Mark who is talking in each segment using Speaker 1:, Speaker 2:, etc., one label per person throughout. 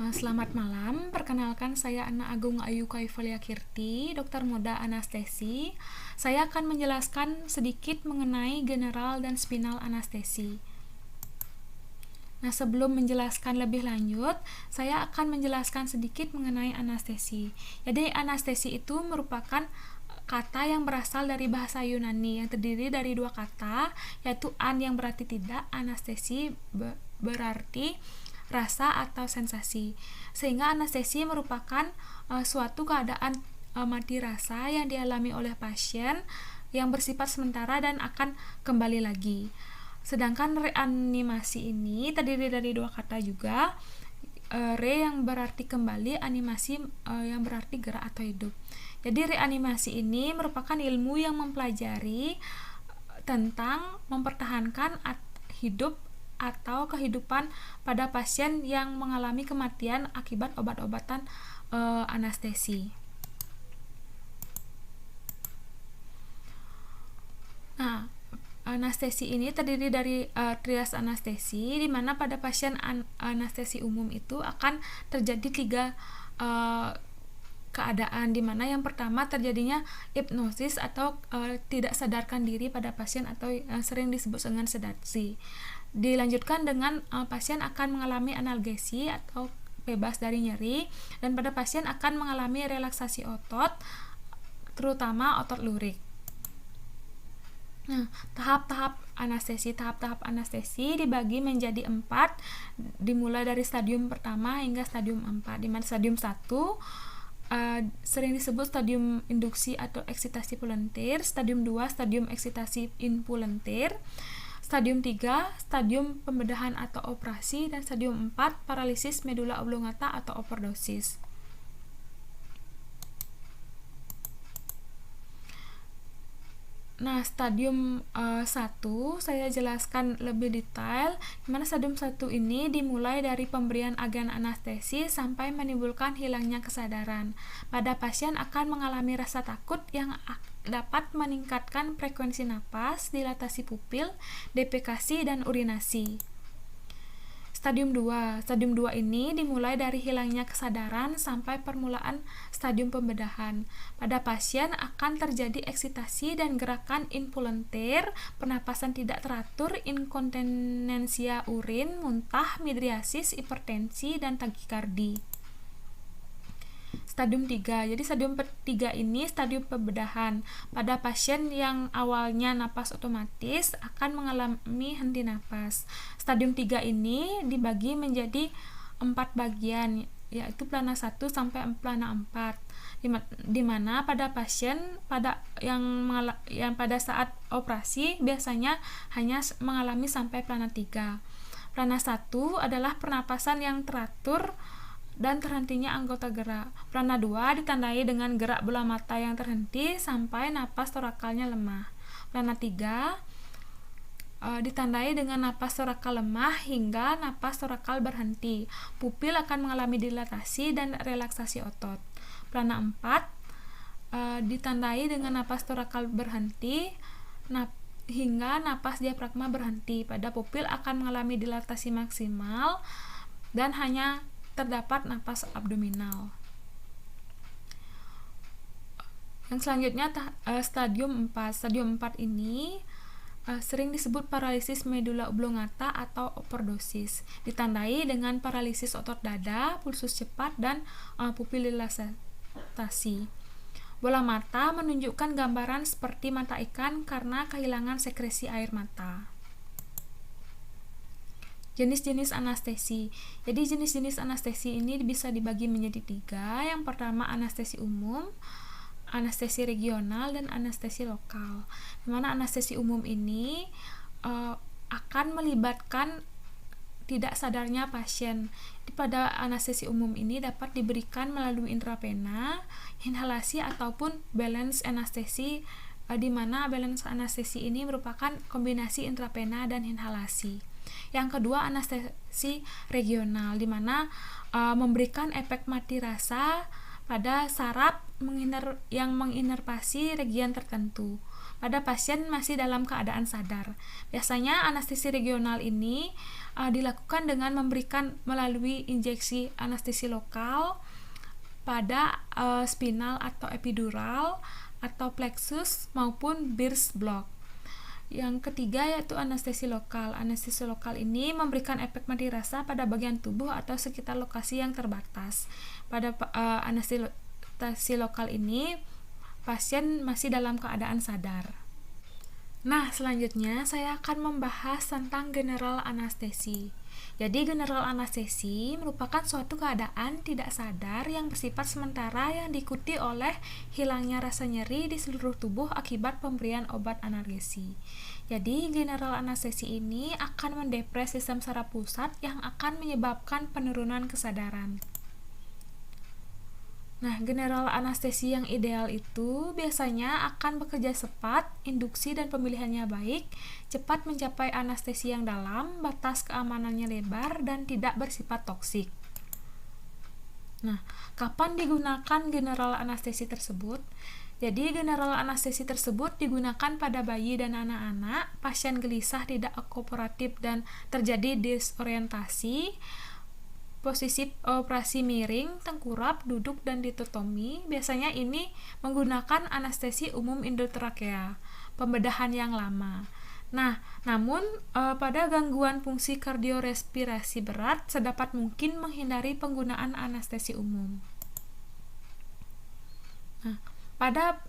Speaker 1: Selamat malam, perkenalkan saya Anna Agung Ayu Kaifalia Kirti, dokter muda anestesi. Saya akan menjelaskan sedikit mengenai general dan spinal anestesi. Nah, sebelum menjelaskan lebih lanjut, saya akan menjelaskan sedikit mengenai anestesi. Jadi, anestesi itu merupakan kata yang berasal dari bahasa Yunani yang terdiri dari dua kata, yaitu an yang berarti tidak, anestesi berarti rasa atau sensasi. Sehingga anestesi merupakan suatu keadaan mati rasa yang dialami oleh pasien yang bersifat sementara dan akan kembali lagi. Sedangkan reanimasi ini terdiri dari dua kata juga, re yang berarti kembali, animasi yang berarti gerak atau hidup. Jadi reanimasi ini merupakan ilmu yang mempelajari tentang mempertahankan hidup atau kehidupan pada pasien yang mengalami kematian akibat obat-obatan anestesi. Nah, anestesi ini terdiri dari trias anestesi, di mana pada pasien anestesi umum itu akan terjadi tiga keadaan, di mana yang pertama terjadinya hipnosis atau tidak sadarkan diri pada pasien atau sering disebut dengan sedasi. Dilanjutkan dengan pasien akan mengalami analgesi atau bebas dari nyeri, dan pada pasien akan mengalami relaksasi otot, terutama otot lurik. Nah, tahap-tahap anestesi dibagi menjadi 4, dimulai dari stadium pertama hingga stadium 4, di mana stadium 1 sering disebut stadium induksi atau eksitasi pulentir, stadium 2 stadium eksitasi inpulentir, stadium 3 stadium pembedahan atau operasi, dan stadium 4 paralisis medula oblongata atau overdosis. Nah, stadium 1 saya jelaskan lebih detail, dimana stadium 1 ini dimulai dari pemberian agen anestesi sampai menimbulkan hilangnya kesadaran. Pada pasien akan mengalami rasa takut yang dapat meningkatkan frekuensi napas, dilatasi pupil, defekasi, dan urinasi. Stadium 2 ini dimulai dari hilangnya kesadaran sampai permulaan stadium pembedahan. Pada pasien akan terjadi eksitasi dan gerakan involunteer, pernapasan tidak teratur, inkontinensia urin, muntah, midriasis, hipertensi, dan takikardi. Stadium 3. Jadi stadium 3 ini stadium pembedahan. Pada pasien yang awalnya napas otomatis akan mengalami henti napas. Stadium 3 ini dibagi menjadi 4 bagian, yaitu plana 1 sampai plana 4. Di mana pada pasien yang pada saat operasi biasanya hanya mengalami sampai plana 3. Plana 1 adalah pernapasan yang teratur dan terhentinya anggota gerak. Plana 2 ditandai dengan gerak bola mata yang terhenti sampai napas torakalnya lemah. Plana 3 ditandai dengan napas torakal lemah hingga napas torakal berhenti. Pupil akan mengalami dilatasi dan relaksasi otot. Plana 4 ditandai dengan napas torakal berhenti hingga napas diafragma berhenti. Pada pupil akan mengalami dilatasi maksimal dan hanya terdapat napas abdominal. Yang selanjutnya stadium 4. Stadium 4 ini sering disebut paralisis medula oblongata atau overdosis, ditandai dengan paralisis otot dada, pulsus cepat, dan pupil dilatasi. Bola mata menunjukkan gambaran seperti mata ikan karena kehilangan sekresi air mata. Jenis-jenis anestesi. Jadi jenis-jenis anestesi ini bisa dibagi menjadi 3. Yang pertama anestesi umum, anestesi regional, dan anestesi lokal. Dimana anestesi umum ini akan melibatkan tidak sadarnya pasien. Pada anestesi umum ini dapat diberikan melalui intravena, inhalasi, ataupun balance anestesi, di mana balance anestesi ini merupakan kombinasi intravena dan inhalasi. Yang kedua anestesi regional, di mana memberikan efek mati rasa pada saraf yang menginervasi region tertentu pada pasien masih dalam keadaan sadar. Biasanya anestesi regional ini dilakukan dengan memberikan melalui injeksi anestesi lokal pada spinal atau epidural atau plexus maupun Bierce block. Yang ketiga yaitu anestesi lokal. Anestesi lokal ini memberikan efek mati rasa pada bagian tubuh atau sekitar lokasi yang terbatas. Pada anestesi lokal ini pasien masih dalam keadaan sadar. Nah, selanjutnya saya akan membahas tentang general anestesi. Jadi, general anestesi merupakan suatu keadaan tidak sadar yang bersifat sementara yang diikuti oleh hilangnya rasa nyeri di seluruh tubuh akibat pemberian obat analgesi. Jadi, general anestesi ini akan mendepres sistem saraf pusat yang akan menyebabkan penurunan kesadaran. Nah, general anestesi yang ideal itu biasanya akan bekerja cepat, induksi dan pemilihannya baik, cepat mencapai anestesi yang dalam, batas keamanannya lebar, dan tidak bersifat toksik. Nah, kapan digunakan general anestesi tersebut? Jadi, general anestesi tersebut digunakan pada bayi dan anak-anak, pasien gelisah, tidak kooperatif, dan terjadi disorientasi, posisi operasi miring, tengkurap, duduk, dan ditotomi. Biasanya ini menggunakan anestesi umum endotrakea, pembedahan yang lama. Nah, namun pada gangguan fungsi kardiorespirasi berat, sedapat mungkin menghindari penggunaan anestesi umum. Nah, pada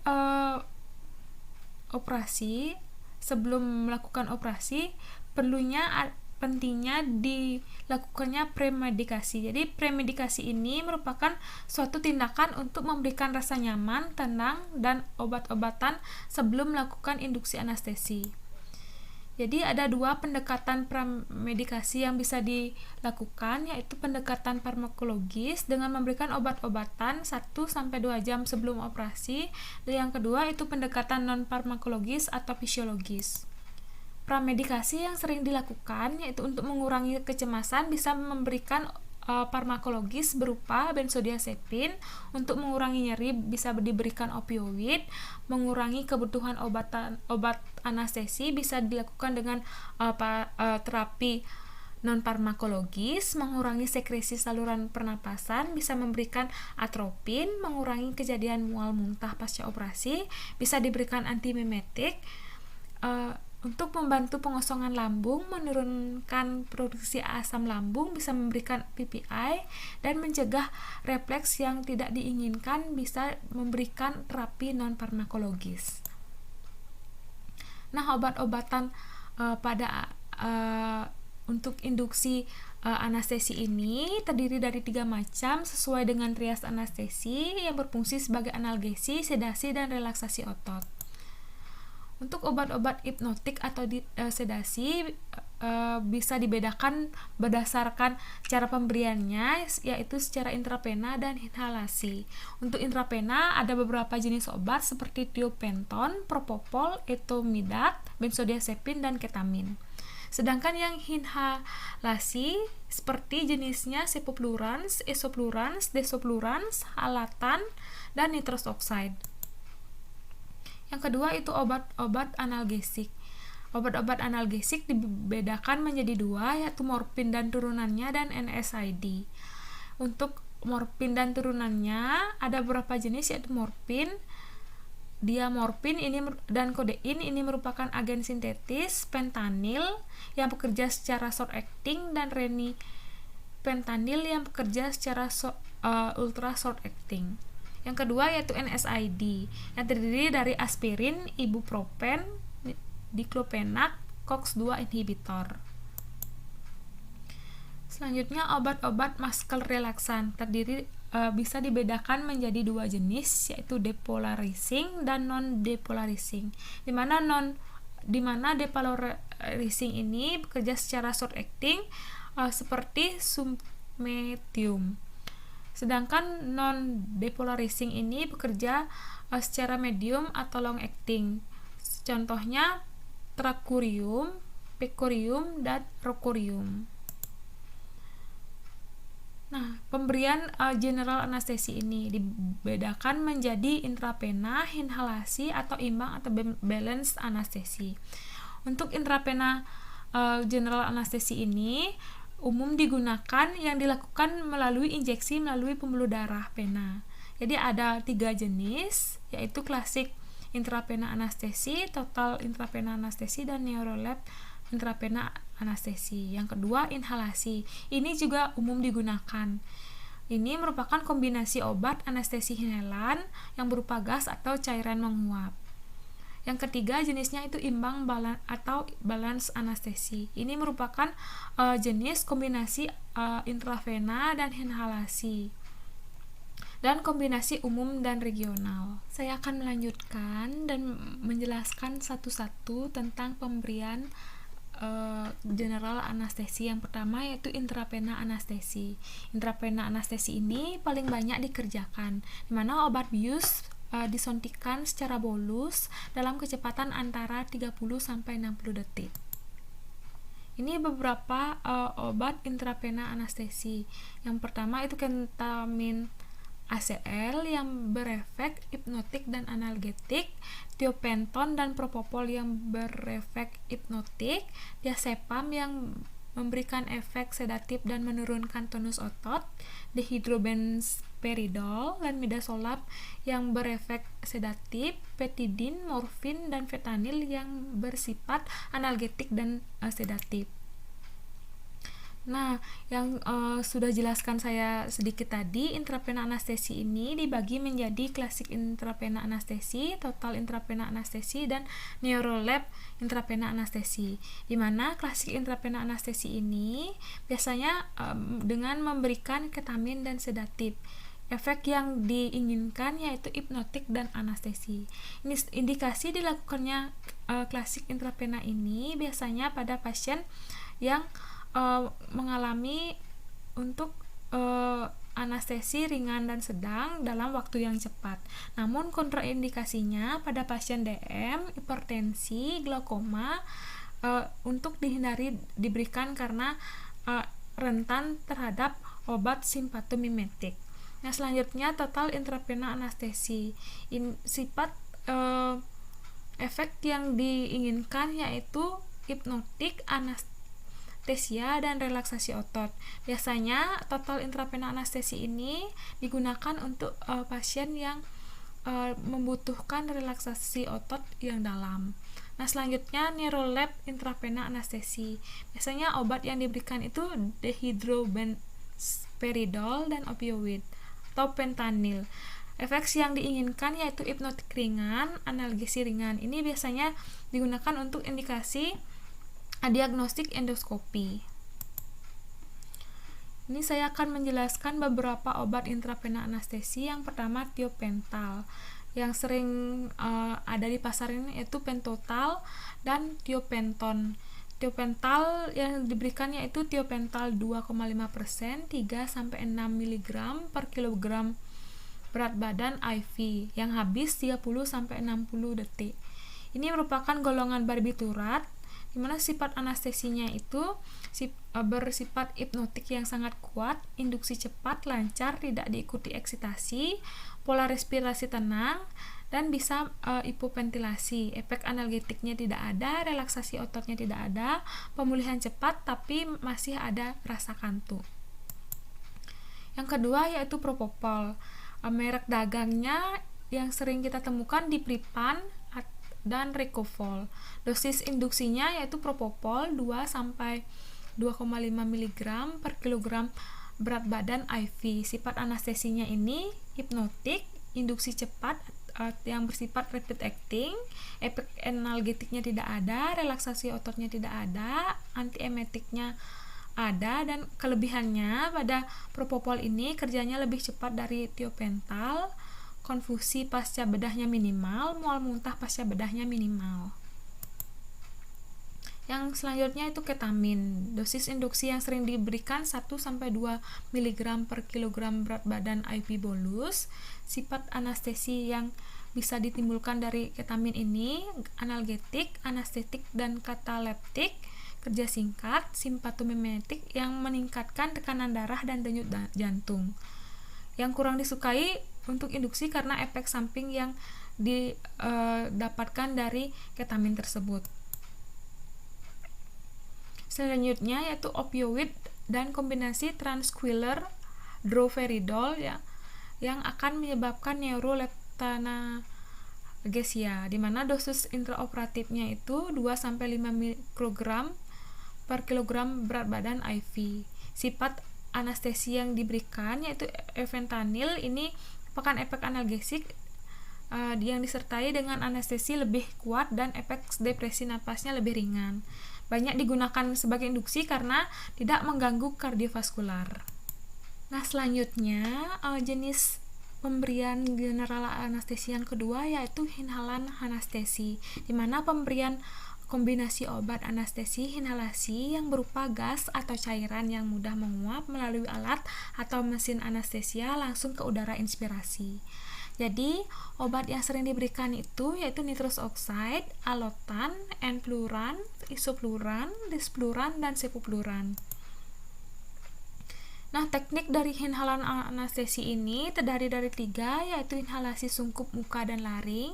Speaker 1: operasi, sebelum melakukan operasi, pentingnya dilakukannya premedikasi. Jadi premedikasi ini merupakan suatu tindakan untuk memberikan rasa nyaman, tenang, dan obat-obatan sebelum melakukan induksi anestesi. Jadi ada dua pendekatan premedikasi yang bisa dilakukan, yaitu pendekatan farmakologis dengan memberikan obat-obatan 1-2 jam sebelum operasi, dan yang kedua itu pendekatan non-farmakologis atau fisiologis. Pramedikasi yang sering dilakukan yaitu untuk mengurangi kecemasan bisa memberikan farmakologis berupa benzodiazepin, untuk mengurangi nyeri bisa diberikan opioid, mengurangi kebutuhan obat anestesi bisa dilakukan dengan terapi non-farmakologis, mengurangi sekresi saluran pernapasan bisa memberikan atropin, mengurangi kejadian mual muntah pasca operasi bisa diberikan antimimetik, untuk membantu pengosongan lambung, menurunkan produksi asam lambung, bisa memberikan PPI, dan mencegah refleks yang tidak diinginkan bisa memberikan terapi non-farmakologis. Nah, obat-obatan untuk induksi anestesi ini terdiri dari 3 macam sesuai dengan trias anestesi yang berfungsi sebagai analgesi, sedasi, dan relaksasi otot. Untuk obat-obat hipnotik atau sedasi bisa dibedakan berdasarkan cara pemberiannya, yaitu secara intravena dan inhalasi. Untuk intravena ada beberapa jenis obat seperti tiopenton, propofol, etomidate, benzodiazepin, dan ketamin. Sedangkan yang inhalasi seperti jenisnya sevoflurans, esoflurans, desoflurans, halatan, dan nitrous oxide. Yang kedua itu obat-obat analgesik. Obat-obat analgesik dibedakan menjadi 2, yaitu morfin dan turunannya dan NSAID. Untuk morfin dan turunannya ada beberapa jenis, yaitu morfin, diamorfin dan kodein. Ini merupakan agen sintetis, fentanyl yang bekerja secara short acting, dan renipentanil yang bekerja secara ultra short acting. Yang kedua yaitu NSAID yang terdiri dari aspirin, ibuprofen, diclofenac, COX-2 inhibitor. Selanjutnya obat-obat muscle relaksan terdiri bisa dibedakan menjadi 2 jenis, yaitu depolarizing dan non-depolarizing. Di mana depolarizing ini bekerja secara short acting seperti sumetium. Sedangkan non-depolarizing ini bekerja secara medium atau long acting. Contohnya trakurium, pecorium, dan rocorium. Nah, pemberian general anestesi ini dibedakan menjadi intravena, inhalasi, atau imbang atau balance anestesi. Untuk intravena general anestesi ini umum digunakan yang dilakukan melalui injeksi melalui pembuluh darah vena. Jadi ada 3 jenis, yaitu klasik intravena anestesi, total intravena anestesi, dan neurolab intravena anestesi. Yang kedua, inhalasi. Ini juga umum digunakan. Ini merupakan kombinasi obat anestesi inhalan yang berupa gas atau cairan menguap. Yang ketiga, jenisnya itu imbang atau balance anestesi. Ini merupakan jenis kombinasi intravena dan inhalasi, dan kombinasi umum dan regional. Saya akan melanjutkan dan menjelaskan satu-satu tentang pemberian general anestesi. Yang pertama yaitu intravena anestesi. Intravena anestesi ini paling banyak dikerjakan, di mana obat bius disuntikan secara bolus dalam kecepatan antara 30 sampai 60 detik. Ini beberapa obat intravena anestesi. Yang pertama itu kentamin ACL yang berefek hipnotik dan analgetik, tiopenton dan propofol yang berefek hipnotik, diazepam yang memberikan efek sedatif dan menurunkan tonus otot, dihidrobenperidol dan midazolam yang berefek sedatif, petidin, morfin, dan fentanyl yang bersifat analgetik dan sedatif. Nah, yang sudah jelaskan saya sedikit tadi, intravena anestesi ini dibagi menjadi klasik intravena anestesi, total intravena anestesi, dan neurolab intravena anestesi. Di mana klasik intravena anestesi ini biasanya dengan memberikan ketamin dan sedatif. Efek yang diinginkan yaitu hipnotik dan anestesi. Ini indikasi dilakukannya klasik intravena ini biasanya pada pasien yang mengalami untuk anestesi ringan dan sedang dalam waktu yang cepat. Namun kontraindikasinya pada pasien DM, hipertensi, glaukoma untuk dihindari diberikan karena rentan terhadap obat simpatomimetik. Nah, selanjutnya total intravena anestesi. Sifat efek yang diinginkan yaitu hipnotik, anestesia dan relaksasi otot. Biasanya total intravena anestesi ini digunakan untuk pasien yang membutuhkan relaksasi otot yang dalam. Nah, selanjutnya neurolab intravena anestesi. Biasanya obat yang diberikan itu dihidrobenperidol dan opioid atau fentanyl. Efek yang diinginkan yaitu hipnotik ringan, analgesi ringan. Ini biasanya digunakan untuk indikasi diagnostik endoskopi. Ini saya akan menjelaskan beberapa obat intravena anestesi. Yang pertama tiopental. Yang sering ada di pasar ini yaitu pentotal dan tiopenton. Tiopental yang diberikan yaitu tiopental 2,5%, 3 sampai 6 mg per kilogram berat badan IV yang habis 30 sampai 60 detik. Ini merupakan golongan barbiturat di mana sifat anestesinya itu bersifat hipnotik yang sangat kuat, induksi cepat, lancar, tidak diikuti eksitasi, pola respirasi tenang, dan bisa hipoventilasi. Efek analgetiknya tidak ada, relaksasi ototnya tidak ada, pemulihan cepat tapi masih ada rasa kantuk. Yang kedua yaitu propofol. Merek dagangnya yang sering kita temukan di Pripan dan Recovol. Dosis induksinya yaitu propofol 2 sampai 2,5 mg per kilogram berat badan IV. Sifat anestesinya ini hipnotik, induksi cepat yang bersifat rapid acting, efek analgetiknya tidak ada, relaksasi ototnya tidak ada, antiemetiknya ada, dan kelebihannya pada propofol ini kerjanya lebih cepat dari tiopental, konfusi pasca bedahnya minimal, mual muntah pasca bedahnya minimal. Yang selanjutnya itu ketamin. Dosis induksi yang sering diberikan 1 sampai 2 mg per kilogram berat badan IV bolus. Sifat anestesi yang bisa ditimbulkan dari ketamin ini analgetik, anestetik, dan kataleptik. kerja singkat, simpatomimetik yang meningkatkan tekanan darah dan denyut jantung. Yang kurang disukai untuk induksi karena efek samping yang didapatkan dari ketamin tersebut. Selanjutnya yaitu opioid dan kombinasi tranquilizer droperidol yang akan menyebabkan neuroleptanagesia, di mana dosis intraoperatifnya itu 2-5 mikrogram per kilogram berat badan IV. Sifat anestesi yang diberikan yaitu fentanyl ini merupakan efek analgesik yang disertai dengan anestesi lebih kuat dan efek depresi napasnya lebih ringan. Banyak digunakan sebagai induksi karena tidak mengganggu kardiovaskular. Nah, selanjutnya jenis pemberian general anestesi yang kedua yaitu inhalan anestesi, di mana pemberian kombinasi obat anestesi inhalasi yang berupa gas atau cairan yang mudah menguap melalui alat atau mesin anestesia langsung ke udara inspirasi. Jadi, obat yang sering diberikan itu yaitu nitrous oxide, alotan, enfluran, isofluran, displuran, dan sevofluran. Nah, teknik dari inhalan anestesi ini terdiri dari 3, yaitu inhalasi sungkup muka dan laring,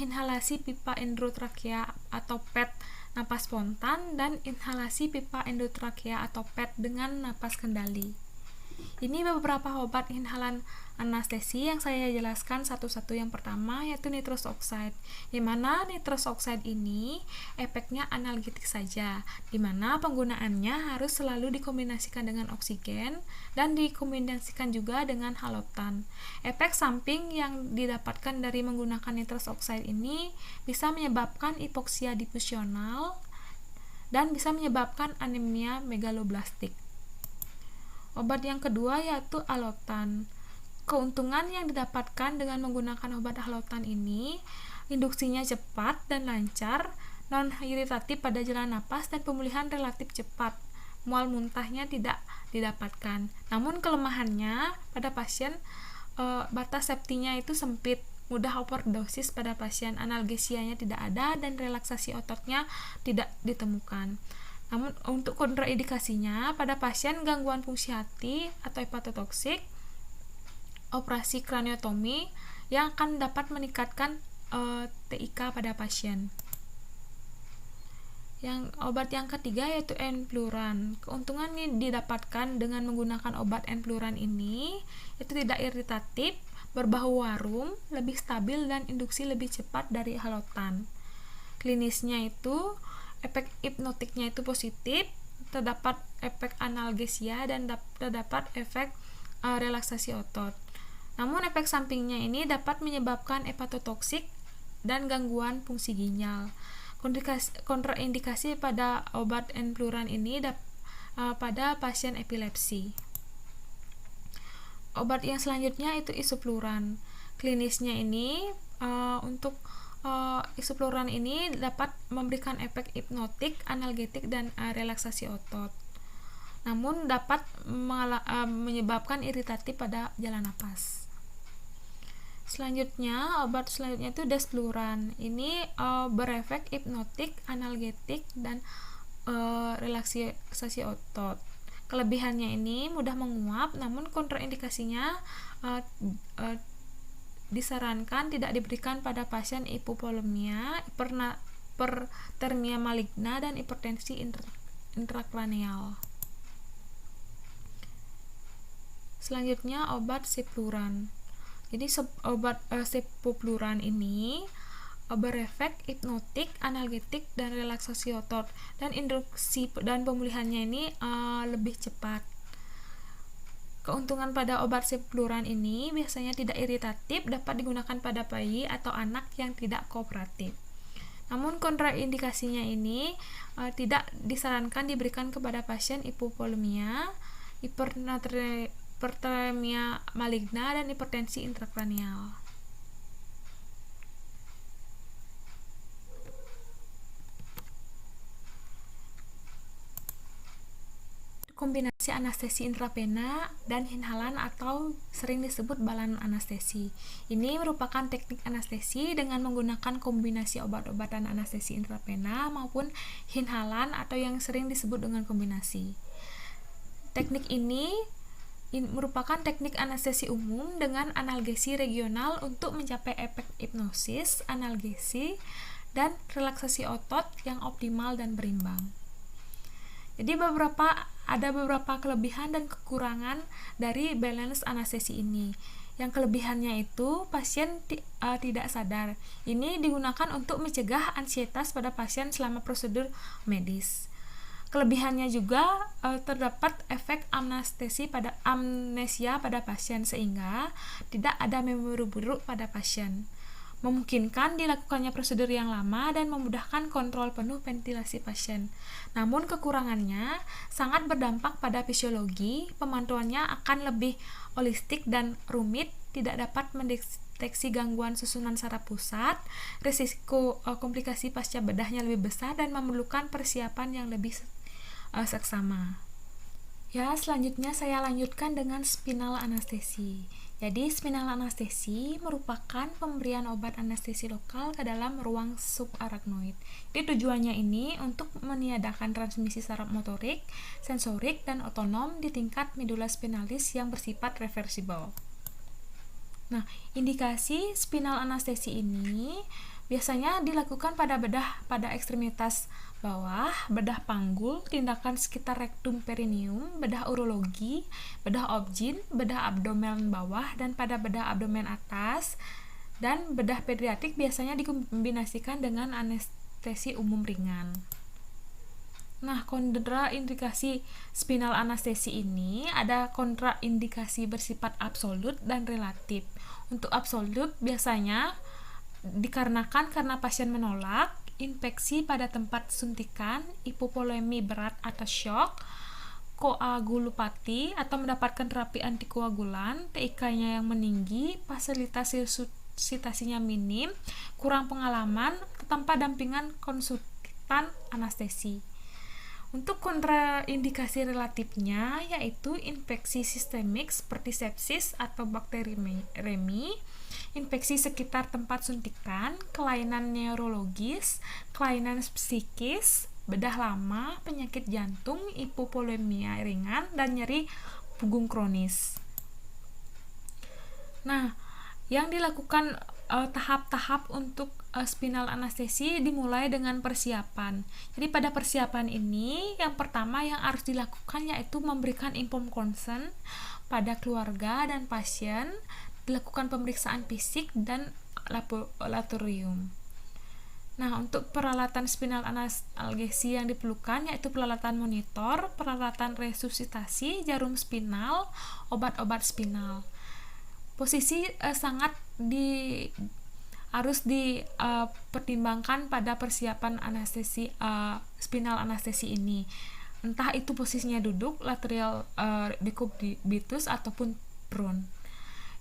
Speaker 1: inhalasi pipa endotrakea atau PET napas spontan, dan inhalasi pipa endotrakea atau PET dengan napas kendali. Ini beberapa obat inhalan anestesi yang saya jelaskan satu-satu. Yang pertama yaitu nitrous oxide, di mana nitrous oxide ini efeknya analgetik saja, di mana penggunaannya harus selalu dikombinasikan dengan oksigen dan dikombinasikan juga dengan halotan. Efek samping yang didapatkan dari menggunakan nitrous oxide ini bisa menyebabkan hipoksia difusional dan bisa menyebabkan anemia megaloblastik. Obat yang kedua yaitu alotan. Keuntungan yang didapatkan dengan menggunakan obat halotan ini, induksinya cepat dan lancar, non-iritatif pada jalan napas, dan pemulihan relatif cepat. Mual muntahnya tidak didapatkan. Namun kelemahannya pada pasien batas safety-nya itu sempit, mudah overdosis pada pasien, analgesianya tidak ada, dan relaksasi ototnya tidak ditemukan. Namun untuk kontraindikasinya pada pasien gangguan fungsi hati atau hepatotoksik, operasi kraniotomi yang akan dapat meningkatkan TIK pada pasien. Yang obat yang ketiga yaitu enfluran. Keuntungan yang didapatkan dengan menggunakan obat enfluran ini itu tidak iritatif, berbau warum, lebih stabil, dan induksi lebih cepat dari halotan. Klinisnya itu efek hipnotiknya itu positif, terdapat efek analgesia dan terdapat efek relaksasi otot. Namun efek sampingnya ini dapat menyebabkan hepatotoksik dan gangguan fungsi ginjal. Kontraindikasi pada obat enfluran ini pada pasien epilepsi. Obat yang selanjutnya itu isofluran. Klinisnya ini untuk isofluran ini dapat memberikan efek hipnotik, analgetik, dan relaksasi otot. Namun dapat menyebabkan iritatif pada jalan napas. Selanjutnya, obat selanjutnya itu desfluran. Ini berefek hipnotik, analgetik, dan relaksasi otot. Kelebihannya ini mudah menguap, namun kontraindikasinya disarankan tidak diberikan pada pasien hipovolemia, hipertermia maligna, dan hipertensi intrakranial. Selanjutnya obat sevofluran. Jadi obat sevofluran ini berefek hipnotik, analgetik, dan relaksasi otot, dan induksi dan pemulihannya ini lebih cepat. Keuntungan pada obat sevofluran ini biasanya tidak iritatif, dapat digunakan pada bayi atau anak yang tidak kooperatif. Namun kontraindikasinya ini tidak disarankan diberikan kepada pasien hipovolemia, hipertermia maligna, dan hipertensi intrakranial. kombinasi anestesi intravena dan inhalan atau sering disebut balan anestesi. Ini merupakan teknik anestesi dengan menggunakan kombinasi obat-obatan anestesi intravena maupun inhalan atau yang sering disebut dengan kombinasi. Teknik ini merupakan teknik anestesi umum dengan analgesi regional untuk mencapai efek hipnosis, analgesi, dan relaksasi otot yang optimal dan berimbang. Jadi ada beberapa kelebihan dan kekurangan dari balance anestesi ini. Yang kelebihannya itu pasien tidak sadar. Ini digunakan untuk mencegah ansietas pada pasien selama prosedur medis. Kelebihannya juga terdapat efek amnesia pada pasien sehingga tidak ada memori buruk pada pasien. Memungkinkan dilakukannya prosedur yang lama dan memudahkan kontrol penuh ventilasi pasien. Namun kekurangannya sangat berdampak pada fisiologi, pemantauannya akan lebih holistik dan rumit, tidak dapat mendeteksi gangguan susunan saraf pusat, risiko komplikasi pasca bedahnya lebih besar dan memerlukan persiapan yang lebih seksama. Ya, selanjutnya saya lanjutkan dengan spinal anestesi. Jadi, spinal anestesi merupakan pemberian obat anestesi lokal ke dalam ruang subarachnoid. Jadi, tujuannya ini untuk meniadakan transmisi saraf motorik, sensorik, dan otonom di tingkat medula spinalis yang bersifat reversibel. Nah, indikasi spinal anestesi ini biasanya dilakukan pada bedah pada ekstremitas bawah, bedah panggul, tindakan sekitar rektum perineum, bedah urologi, bedah obgyn, bedah abdomen bawah, dan pada bedah abdomen atas, dan bedah pediatrik biasanya dikombinasikan dengan anestesi umum ringan. Nah, kontraindikasi spinal anestesi ini ada kontraindikasi bersifat absolut dan relatif. Untuk absolut biasanya dikarenakan karena pasien menolak, infeksi pada tempat suntikan, hipovolemi berat atau shock, koagulopati atau mendapatkan terapi antikoagulan, TIK-nya yang meninggi, fasilitas resusitasinya minim, kurang pengalaman, tanpa dampingan konsultan anestesi. Untuk kontraindikasi relatifnya yaitu infeksi sistemik seperti sepsis atau bakteriemi, infeksi sekitar tempat suntikan, kelainan neurologis, kelainan psikis, bedah lama, penyakit jantung, hipovolemia ringan, dan nyeri punggung kronis. Nah, yang dilakukan tahap-tahap untuk spinal anestesi dimulai dengan persiapan. Jadi pada persiapan ini yang pertama yang harus dilakukan yaitu memberikan informed consent pada keluarga dan pasien, dilakukan pemeriksaan fisik dan laboratorium. Nah, untuk peralatan spinal analgesi yang diperlukan yaitu peralatan monitor, peralatan resusitasi, jarum spinal, obat-obat spinal. Posisi harus dipertimbangkan pada persiapan anestesi spinal anestesi ini. Entah itu posisinya duduk, lateral decubitus ataupun prone.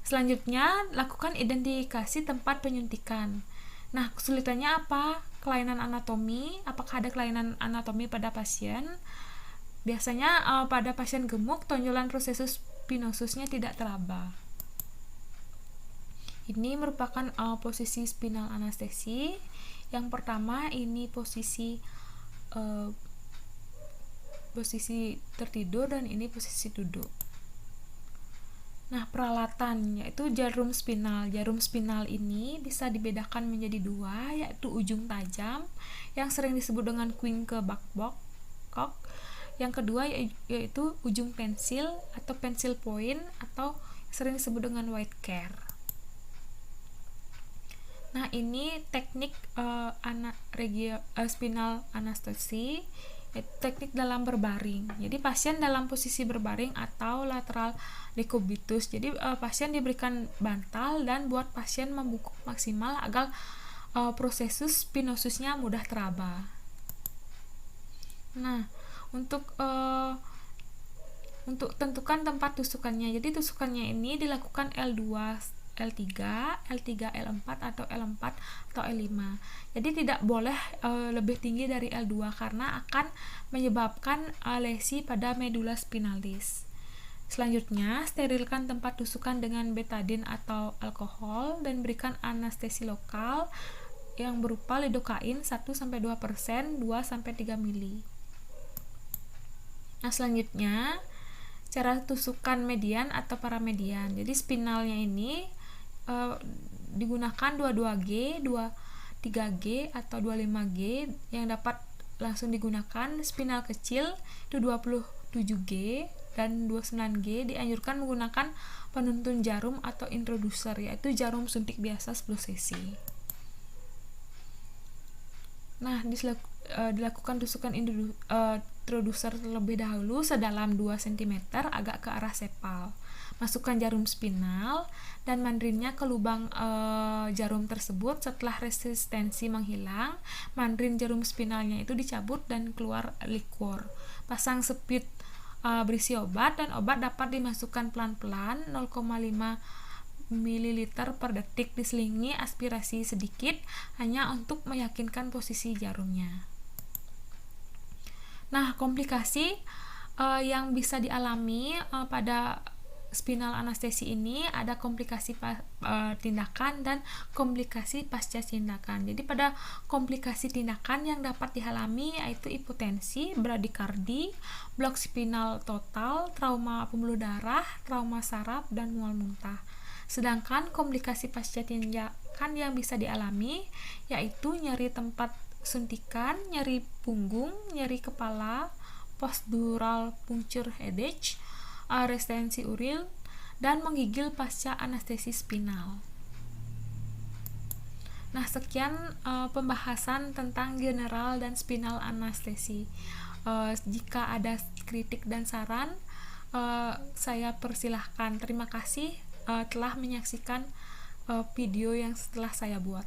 Speaker 1: Selanjutnya, lakukan identifikasi tempat penyuntikan. Nah, kesulitannya apa? Kelainan anatomi, apakah ada kelainan anatomi pada pasien? Biasanya pada pasien gemuk, tonjolan prosesus spinosusnya tidak teraba. Ini merupakan posisi spinal anestesi. Yang pertama ini posisi tertidur dan ini posisi duduk. Nah, peralatan yaitu jarum spinal. Jarum spinal ini bisa dibedakan menjadi dua, yaitu ujung tajam yang sering disebut dengan Quincke Babcock. Yang kedua yaitu ujung pensil atau pencil point atau sering disebut dengan Whitaker. Nah, ini teknik spinal anestesi, teknik dalam berbaring. Jadi pasien dalam posisi berbaring atau lateral decubitus. Jadi pasien diberikan bantal dan buat pasien membungkuk maksimal agar prosesus spinosusnya mudah teraba. Nah, untuk tentukan tempat tusukannya. Jadi tusukannya ini dilakukan L2 L3, L3 L4 atau L4 atau L5. Jadi tidak boleh lebih tinggi dari L2 karena akan menyebabkan lesi pada medula spinalis. Selanjutnya, sterilkan tempat tusukan dengan betadin atau alkohol dan berikan anestesi lokal yang berupa lidokain 1-2%, 2-3 mili. Nah, selanjutnya cara tusukan median atau paramedian. Jadi spinalnya ini digunakan 22G, 23G atau 25G yang dapat langsung digunakan. Spinal kecil itu 27G dan 29G dianjurkan menggunakan penuntun jarum atau introducer, yaitu jarum suntik biasa 10 cc. Nah, dilakukan tusukan introducer terlebih dahulu sedalam 2 cm agak ke arah sepal. Masukkan jarum spinal dan mandrinnya ke lubang jarum tersebut. Setelah resistensi menghilang, mandrin jarum spinalnya itu dicabut dan keluar liquor. Pasang speed berisi obat, dan obat dapat dimasukkan pelan-pelan 0,5 ml per detik, diselingi aspirasi sedikit hanya untuk meyakinkan posisi jarumnya. Nah, komplikasi yang bisa dialami pada spinal anestesi ini ada komplikasi tindakan dan komplikasi pasca tindakan. Jadi pada komplikasi tindakan yang dapat dialami yaitu hipotensi, bradikardi, blok spinal total, trauma pembuluh darah, trauma saraf, dan mual muntah. Sedangkan komplikasi pasca tindakan yang bisa dialami yaitu nyeri tempat suntikan, nyeri punggung, nyeri kepala, postural puncture headache, retensi urin, dan menggigil pasca anestesi spinal. Nah, sekian pembahasan tentang general dan spinal anestesi. Jika ada kritik dan saran, saya persilahkan. Terima kasih telah menyaksikan video yang setelah saya buat.